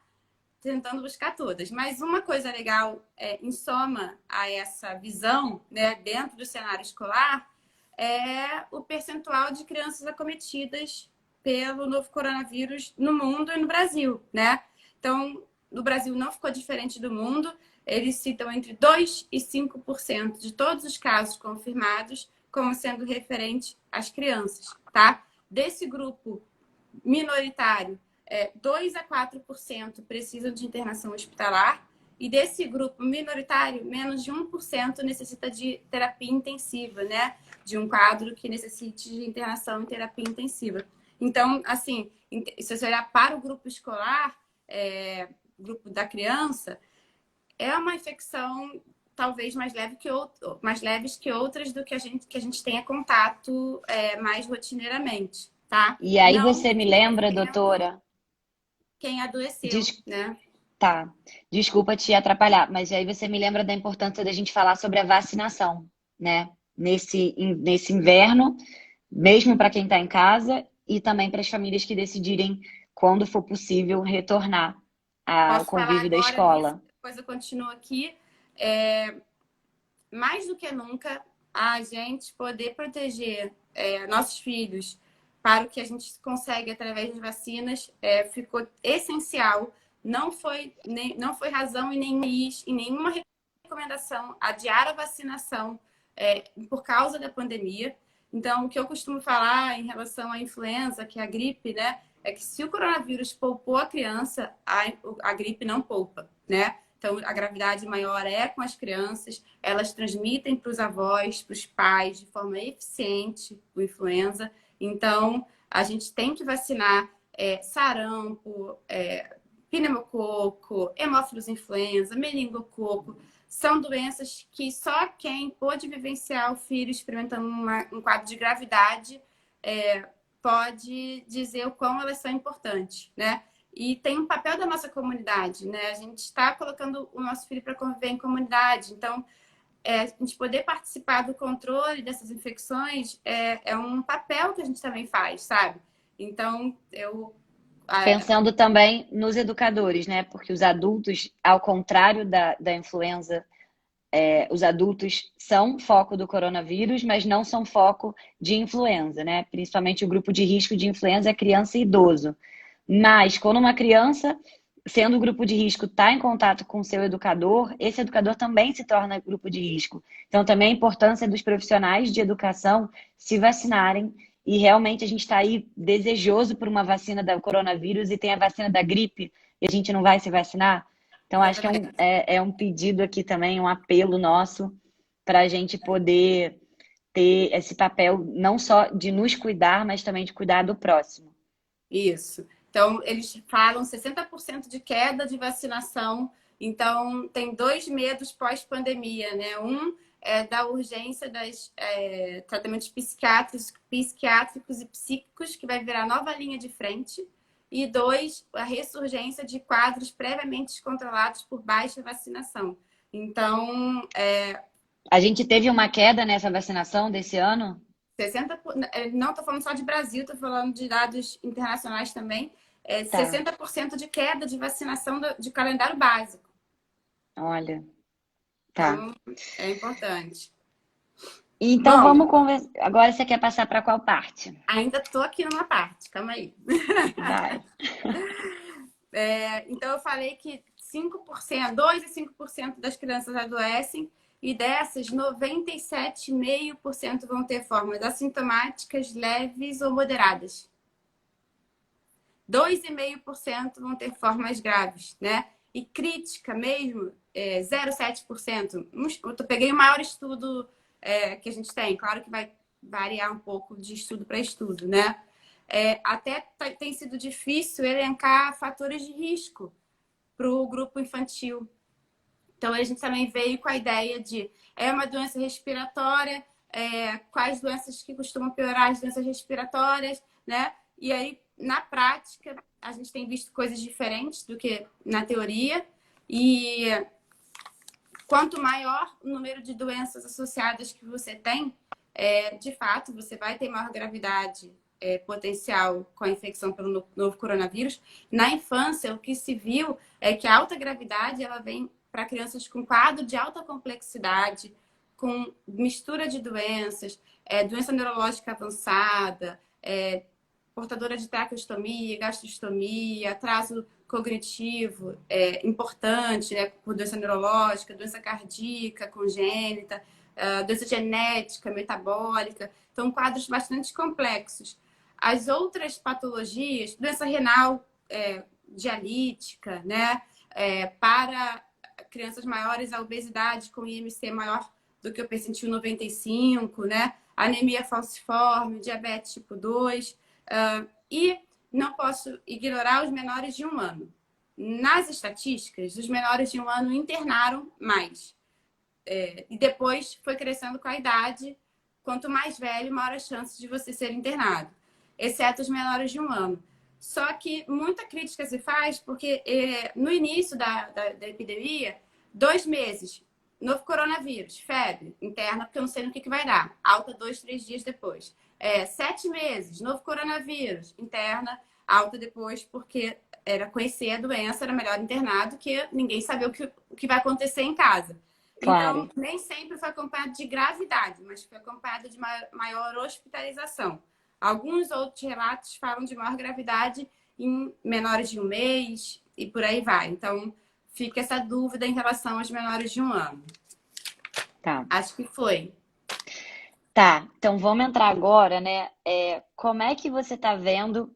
tentando buscar todas. Mas uma coisa legal, em soma a essa visão, né, dentro do cenário escolar, é o percentual de crianças acometidas pelo novo coronavírus no mundo e no Brasil, né? Então, no Brasil não ficou diferente do mundo. Eles citam entre 2% e 5% de todos os casos confirmados como sendo referente às crianças, tá? Desse grupo minoritário, 2 a 4% precisam de internação hospitalar e desse grupo minoritário, menos de 1% necessita de terapia intensiva, né? De um quadro que necessite de internação em terapia intensiva. Então, assim, se você olhar para o grupo escolar, grupo da criança, é uma infecção talvez mais leve mais leves que outras do que a gente tenha contato mais rotineiramente, tá? E aí Não você me lembra, desmerecendo doutora, quem adoeceu, des- né? tá, desculpa te atrapalhar, mas aí você me lembra da importância da gente falar sobre a vacinação, né? Nesse inverno, mesmo para quem está em casa e também para as famílias que decidirem, quando for possível, retornar ao Posso falar convívio da agora nisso, escola. depois eu continuo aqui. É, mais do que nunca, a gente poder proteger nossos filhos para o que a gente consegue através das vacinas ficou essencial. Não foi razão em nenhuma recomendação adiar a vacinação por causa da pandemia. Então, o que eu costumo falar em relação à influenza, que é a gripe, né? É que se o coronavírus poupou a criança, a gripe não poupa, né? Então, a gravidade maior é com as crianças, elas transmitem para os avós, para os pais, de forma eficiente o influenza. Então, a gente tem que vacinar sarampo, pneumococo, hemófilos influenza, meningococo. São doenças que só quem pôde vivenciar o filho experimentando um quadro de gravidade pode dizer o quão elas são importantes, né? E tem um papel da nossa comunidade, né? A gente está colocando o nosso filho para conviver em comunidade. Então, a gente poder participar do controle dessas infecções é um papel que a gente também faz, sabe? Então, Pensando também nos educadores, né? Porque os adultos, ao contrário da influenza, os adultos são foco do coronavírus, mas não são foco de influenza, né? Principalmente o grupo de risco de influenza é criança e idoso. Mas quando uma criança, sendo o grupo de risco, está em contato com o seu educador, esse educador também se torna grupo de risco. Então, também a importância dos profissionais de educação se vacinarem. E realmente a gente está aí desejoso por uma vacina do coronavírus e tem a vacina da gripe e a gente não vai se vacinar. Então, acho que exatamente. é um pedido aqui também, um apelo nosso para a gente poder ter esse papel não só de nos cuidar, mas também de cuidar do próximo. Isso. Então, eles falam 60% de queda de vacinação. Então, tem dois medos pós-pandemia, né? Um é da urgência dos tratamentos psiquiátricos e psíquicos, que vai virar nova linha de frente. E dois, a ressurgência de quadros previamente controlados por baixa vacinação. Então, A gente teve uma queda nessa vacinação desse ano? 60%, não estou falando só de Brasil, estou falando de dados internacionais também. Tá, 60% de queda de vacinação de calendário básico. olha, tá. Então, é importante. Então Bom, vamos conversar. Agora você quer passar para qual parte? ainda estou aqui numa parte, calma aí. Vai. Então, eu falei que 5%, 2 a 5% das crianças adoecem e dessas, 97,5% vão ter formas assintomáticas leves ou moderadas. 2,5% vão ter formas graves, né? E crítica mesmo, 0,7%. Eu peguei o maior estudo que a gente tem. Claro que vai variar um pouco de estudo para estudo, né? Até tem sido difícil elencar fatores de risco para o grupo infantil. Então, a gente também veio com a ideia de uma doença respiratória, quais doenças que costumam piorar as doenças respiratórias, né? E aí, na prática, a gente tem visto coisas diferentes do que na teoria. E quanto maior o número de doenças associadas que você tem, de fato, você vai ter maior gravidade potencial com a infecção pelo novo coronavírus. Na infância, o que se viu é que a alta gravidade ela vem para crianças com quadro de alta complexidade, com mistura de doenças, doença neurológica avançada, portadora de traqueostomia, gastrostomia, atraso cognitivo importante, né, por doença neurológica, doença cardíaca, congênita, doença genética, metabólica. Então, quadros bastante complexos. As outras patologias, doença renal dialítica, né, para crianças maiores, a obesidade com IMC maior do que o percentil 95, né, anemia falciforme, diabetes tipo 2, e não posso ignorar os menores de 1 ano. Nas estatísticas, os menores de 1 ano internaram mais. E depois foi crescendo com a idade. Quanto mais velho, maior a chance de você ser internado. Exceto os menores de 1 ano. Só que muita crítica se faz porque no início da epidemia, 2 meses, novo coronavírus, febre interna, porque eu não sei no que vai dar. Alta 2, 3 dias depois. 7 meses, novo coronavírus, interna, alta depois, porque era conhecer a doença, era melhor internado, que ninguém sabia o que vai acontecer em casa. Claro. Então, nem sempre foi acompanhado de gravidade, mas foi acompanhado de maior hospitalização. Alguns outros relatos falam de maior gravidade em menores de 1 mês e por aí vai. Então, fica essa dúvida em relação aos menores de 1 ano. Tá. Acho que foi. Tá, então vamos entrar agora, né? Como é que você está vendo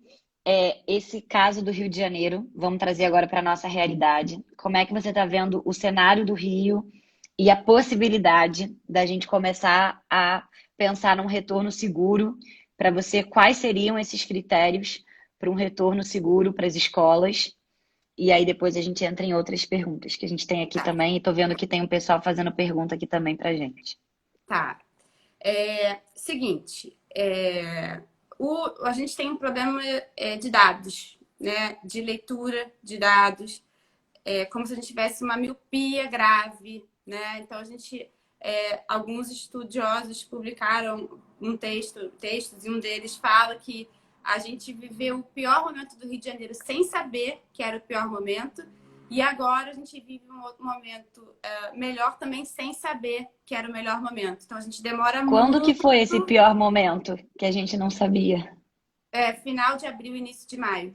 esse caso do Rio de Janeiro? Vamos trazer agora para a nossa realidade. Como é que você está vendo o cenário do Rio e a possibilidade da gente começar a pensar num retorno seguro? Para você, quais seriam esses critérios para um retorno seguro para as escolas? E aí depois a gente entra em outras perguntas que a gente tem aqui também. E tô vendo que tem um pessoal fazendo pergunta aqui também para gente. Tá. Seguinte, a gente tem um problema de dados, né? De leitura de dados, como se a gente tivesse uma miopia grave, né? Então, alguns estudiosos publicaram textos, e um deles fala que a gente viveu o pior momento do Rio de Janeiro sem saber que era o pior momento. E agora a gente vive um outro momento melhor também sem saber que era o melhor momento. Então a gente demora muito. Quando que foi esse pior momento que a gente não sabia? Final de abril, início de maio.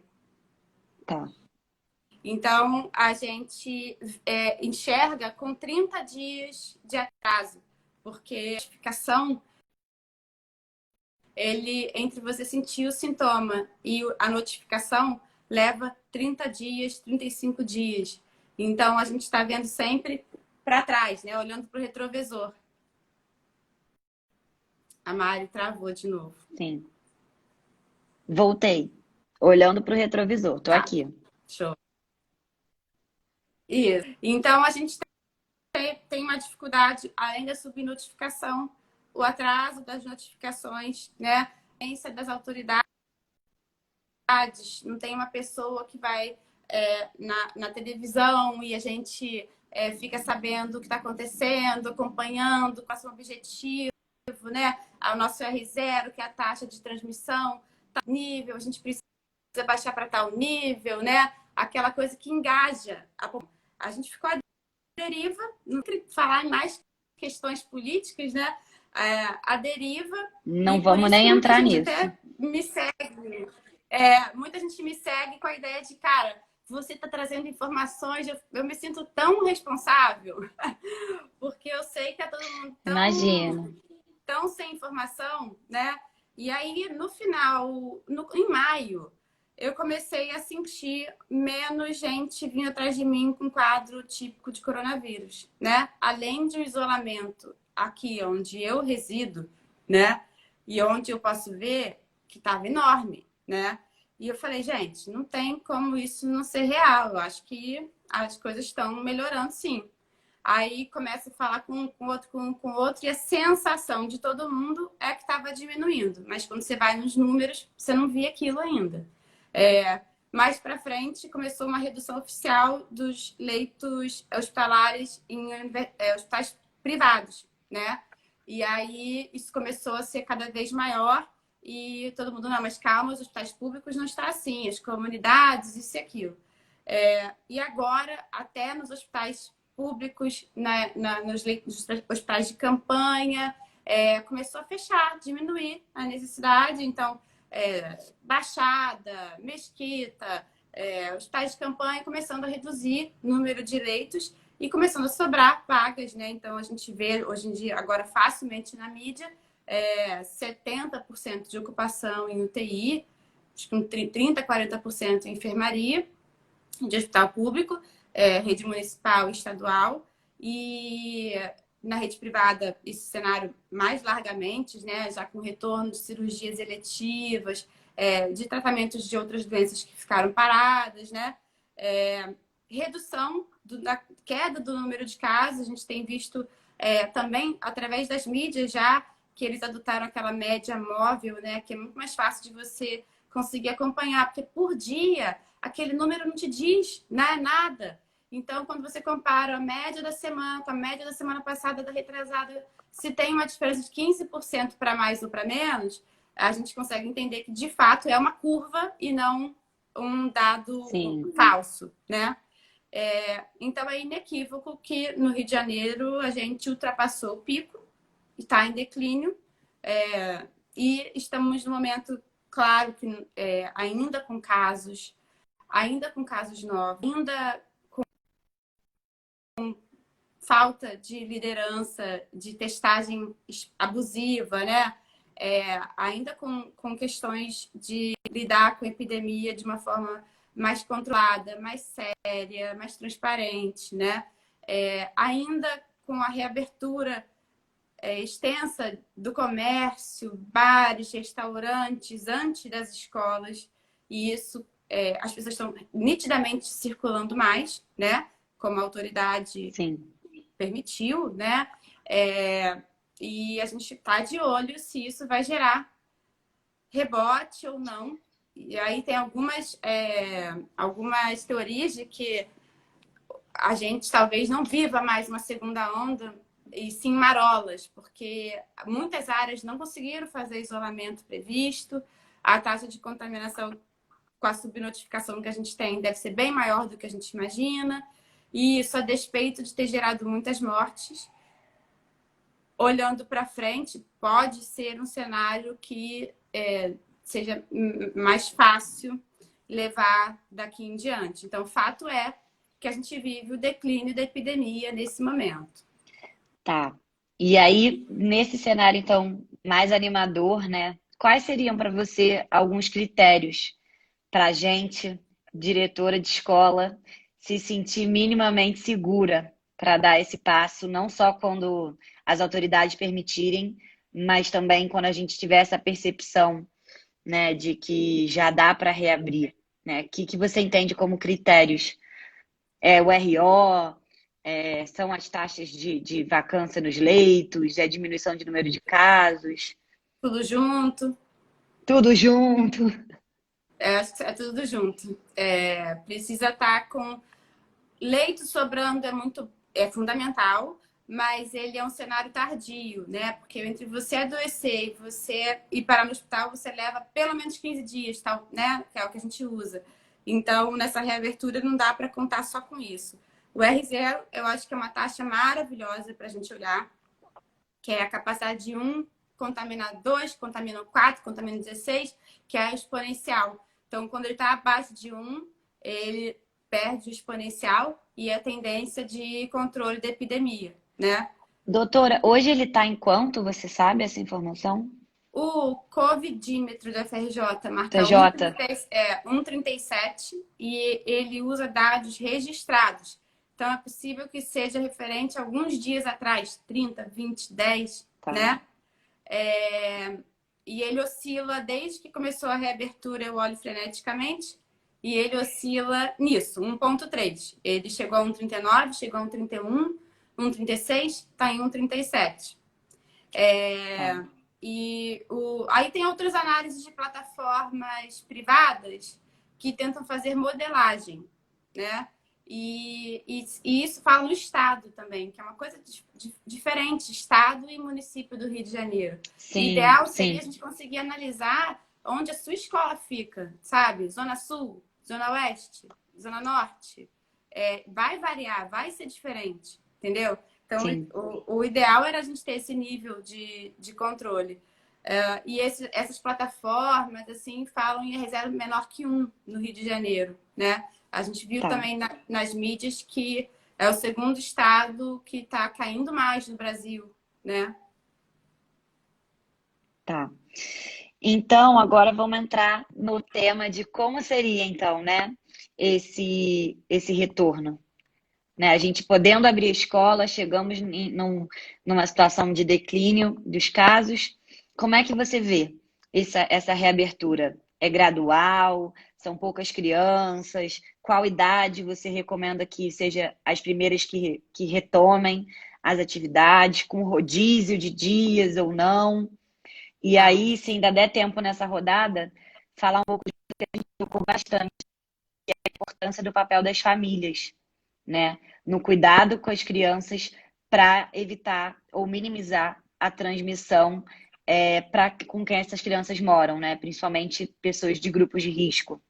Tá. Então a gente enxerga com 30 dias de atraso, porque a notificação entre você sentir o sintoma e a notificação leva 30 dias, 35 dias. Então, a gente está vendo sempre para trás, né? Olhando para o retrovisor. A Mari travou de novo. Sim. Voltei. Olhando para o retrovisor. Tô aqui. Show. Isso. Então, a gente tem uma dificuldade, além da subnotificação, o atraso das notificações, né? A ciência das autoridades. Não tem uma pessoa que vai na televisão e a gente fica sabendo o que está acontecendo, acompanhando, qual é o objetivo, né? O nosso R0, que é a taxa de transmissão, tá nível, a gente precisa baixar para tal nível, né? Aquela coisa que engaja. A gente ficou à deriva, não queria falar em mais questões políticas, né? A deriva. Não vamos nem entrar nisso. Até me segue. Muita gente me segue com a ideia de, cara, você está trazendo informações, eu me sinto tão responsável, porque eu sei que é todo mundo tão sem informação, né? E aí, no final, em maio, eu comecei a sentir menos gente vindo atrás de mim com quadro típico de coronavírus, né? Além de um isolamento aqui onde eu resido, né? E onde eu posso ver que estava enorme, né? E eu falei, gente, não tem como isso não ser real. Eu acho que as coisas estão melhorando, sim. Aí começa a falar com outro, com outro, e a sensação de todo mundo é que estava diminuindo. Mas quando você vai nos números, você não via aquilo ainda. Mais para frente, começou uma redução oficial dos leitos hospitalares em hospitais privados, né? E aí isso começou a ser cada vez maior e todo mundo, não, mas calma, os hospitais públicos não está assim, as comunidades, isso e aquilo. E agora, até nos hospitais públicos, nos hospitais de campanha, começou a fechar, diminuir a necessidade. Então, Baixada, Mesquita, hospitais de campanha começando a reduzir o número de leitos e começando a sobrar vagas, né? Então, a gente vê hoje em dia, agora facilmente na mídia, 70% de ocupação em UTI, acho que 30%, 40% em enfermaria, de hospital público, rede municipal e estadual, e na rede privada esse cenário mais largamente, né, já com retorno de cirurgias eletivas, de tratamentos de outras doenças que ficaram paradas, né, redução da queda do número de casos, a gente tem visto também através das mídias já que eles adotaram aquela média móvel, né, que é muito mais fácil de você conseguir acompanhar, porque por dia aquele número não te diz, né, nada. Então, quando você compara a média da semana com a média da semana passada, da retrasada, se tem uma diferença de 15% para mais ou para menos, a gente consegue entender que, de fato, é uma curva e não um dado falso, né? Então, é inequívoco que no Rio de Janeiro a gente ultrapassou o pico, está em declínio, e estamos no momento, claro, que ainda com casos novos, ainda com falta de liderança, de testagem abusiva, né? Ainda com questões de lidar com a epidemia de uma forma mais controlada, mais séria, mais transparente, né? Ainda com a reabertura extensa do comércio, bares, restaurantes, antes das escolas, e isso as pessoas estão nitidamente circulando mais, né? Como a autoridade permitiu, né? E a gente está de olho se isso vai gerar rebote ou não. E aí tem algumas teorias de que a gente talvez não viva mais uma segunda onda, e sim marolas, porque muitas áreas não conseguiram fazer isolamento previsto, a taxa de contaminação com a subnotificação que a gente tem deve ser bem maior do que a gente imagina, e isso a despeito de ter gerado muitas mortes. Olhando para frente, pode ser um cenário que seja mais fácil levar daqui em diante. Então, o fato é que a gente vive o declínio da epidemia nesse momento. Tá. E aí, nesse cenário, então, mais animador, né? Quais seriam para você alguns critérios para a gente, diretora de escola, se sentir minimamente segura para dar esse passo, não só quando as autoridades permitirem, mas também quando a gente tiver essa percepção, né, de que já dá para reabrir, né? O que você entende como critérios? O RO, são as taxas de vacância nos leitos, a diminuição de número de casos? Tudo junto? Tudo junto. Acho que é tudo junto. Precisa estar com leito sobrando, é fundamental, mas ele é um cenário tardio, né? Porque entre você adoecer e você ir parar no hospital, você leva pelo menos 15 dias, tal, né? Que é o que a gente usa. Então, nessa reabertura, não dá para contar só com isso. O R0, eu acho que é uma taxa maravilhosa para a gente olhar, que é a capacidade de contaminar 2, contamina 4, contamina 16, que é a exponencial. Então, quando ele está abaixo de 1, ele perde o exponencial e a tendência de controle da epidemia, né? Doutora, hoje ele está em quanto? Você sabe essa informação? O Covidímetro da FRJ marca TJ. 1,37 e ele usa dados registrados. Então, é possível que seja referente a alguns dias atrás, 30, 20, 10, Tá. né? E ele oscila, desde que começou a reabertura, eu olho freneticamente, e ele oscila nisso, 1,3. Ele chegou a 1,39, chegou a 1,31, 1,36, está em 1,37. Aí tem outras análises de plataformas privadas que tentam fazer modelagem, né? E isso fala no estado também, que é uma coisa diferente, estado e município do Rio de Janeiro. Sim, o ideal sim. seria a gente conseguir analisar onde a sua escola fica, sabe? Zona Sul, Zona Oeste, Zona Norte. Vai variar, vai ser diferente, entendeu? Então, o ideal era a gente ter esse nível de controle. E essas plataformas, assim, falam em reserva menor que 1 no Rio de Janeiro, né? A gente viu também nas mídias que é o segundo estado que está caindo mais no Brasil, né? Tá. Então, agora vamos entrar no tema de como seria, então, né, esse retorno. Né? A gente podendo abrir a escola, chegamos numa situação de declínio dos casos. Como é que você vê essa reabertura? É gradual? São poucas crianças? Qual idade você recomenda que seja as primeiras que retomem as atividades, com rodízio de dias ou não? E aí, se ainda der tempo nessa rodada, falar um pouco de que a gente tocou bastante, que é a importância do papel das famílias, né? No cuidado com as crianças para evitar ou minimizar a transmissão com quem essas crianças moram, né? Principalmente pessoas de grupos de risco.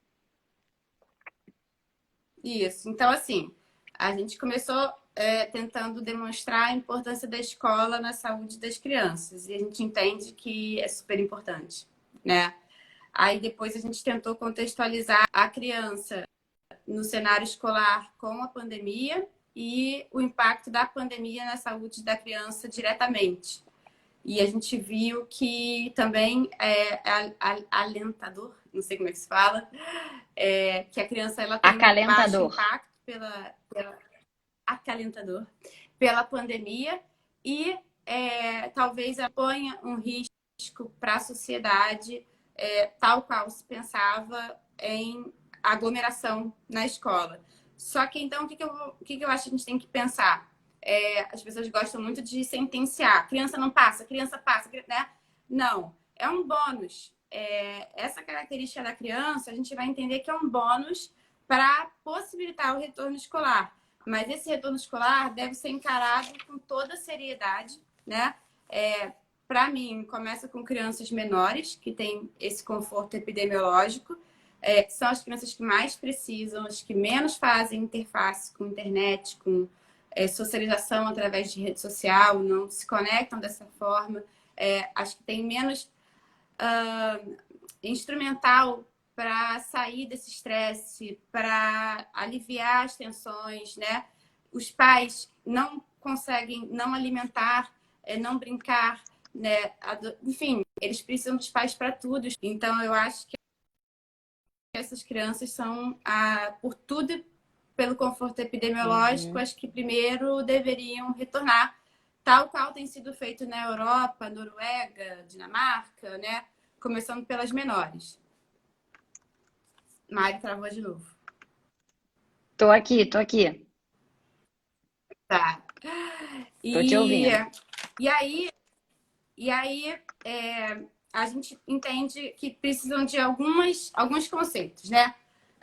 Isso. Então, assim, a gente começou tentando demonstrar a importância da escola na saúde das crianças. E a gente entende que é super importante, né? Aí depois a gente tentou contextualizar a criança no cenário escolar com a pandemia e o impacto da pandemia na saúde da criança diretamente. E a gente viu que também é alentador, não sei como é que se fala, que a criança ela tem um baixo impacto acalentador pela pandemia e talvez ponha um risco para a sociedade, tal qual se pensava em aglomeração na escola. Só que então, o que eu acho que a gente tem que pensar? As pessoas gostam muito de sentenciar. Criança não passa, criança passa, né? Não, é um bônus. Essa característica da criança, a gente vai entender que é um bônus para possibilitar o retorno escolar. Mas esse retorno escolar deve ser encarado com toda seriedade, né? Para mim, começa com crianças menores, que têm esse conforto epidemiológico. São as crianças que mais precisam, as que menos fazem interface com internet, com socialização através de rede social, não se conectam dessa forma. Acho que tem menos instrumental para sair desse estresse, para aliviar as tensões, né? Os pais não conseguem não alimentar, não brincar, né? Enfim, eles precisam dos pais para tudo. Então, eu acho que essas crianças são, por tudo, pelo conforto epidemiológico, as que primeiro deveriam retornar, tal qual tem sido feito na Europa, Noruega, Dinamarca, né? Começando pelas menores. Mari travou de novo. Tô aqui. Tá. Tô te ouvindo. E aí a gente entende que precisam de alguns conceitos, né?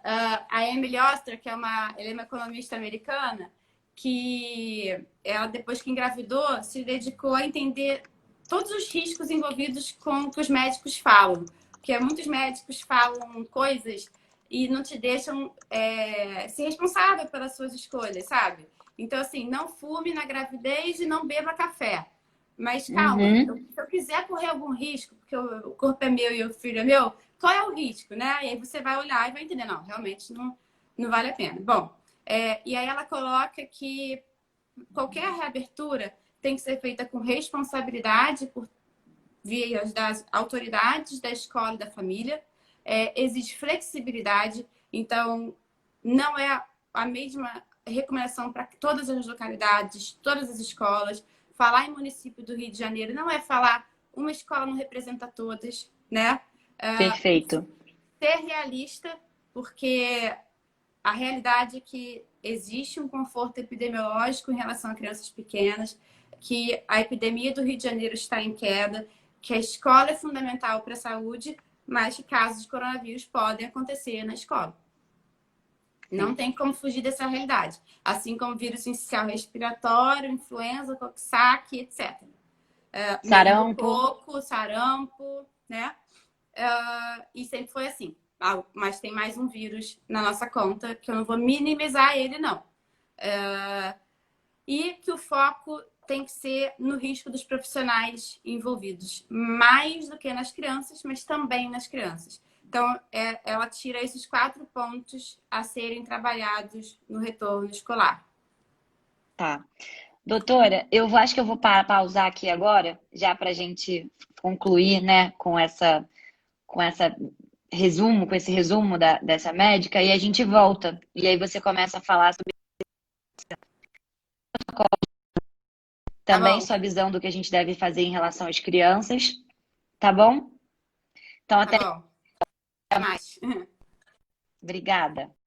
A Emily Oster, ela é uma economista americana, que ela, depois que engravidou, se dedicou a entender todos os riscos envolvidos com o que os médicos falam. Porque muitos médicos falam coisas e não te deixam ser responsável pelas suas escolhas, sabe? Então, assim, não fume na gravidez e não beba café. Mas calma, se eu quiser correr algum risco, porque o corpo é meu e o filho é meu, qual é o risco, né? E aí você vai olhar e vai entender, não, realmente não vale a pena. Bom, e aí ela coloca que qualquer reabertura tem que ser feita com responsabilidade por via das autoridades da escola e da família. Exige flexibilidade, então não é a mesma recomendação para todas as localidades, todas as escolas. Falar em município do Rio de Janeiro não é falar uma escola não representa todas, né? Perfeito. Ser realista, porque a realidade é que existe um conforto epidemiológico em relação a crianças pequenas, que a epidemia do Rio de Janeiro está em queda, que a escola é fundamental para a saúde, mas que casos de coronavírus podem acontecer na escola. Não tem como fugir dessa realidade. Assim como vírus inicial respiratório, influenza, coxsackie, etc. Sarampo. Sarampo, né? E sempre foi assim. Mas tem mais um vírus na nossa conta, que eu não vou minimizar ele, não. E que o foco tem que ser no risco dos profissionais envolvidos, mais do que nas crianças, mas também nas crianças. Então, ela tira esses 4 pontos a serem trabalhados no retorno escolar. Tá. Doutora, acho que eu vou pausar aqui agora, já para a gente concluir, né, com esse resumo dessa médica, e a gente volta. E aí você começa a falar sobre Tá também bom? sua visão do que a gente deve fazer em relação às crianças, tá bom? Então, Tá bom. Até mais. obrigada.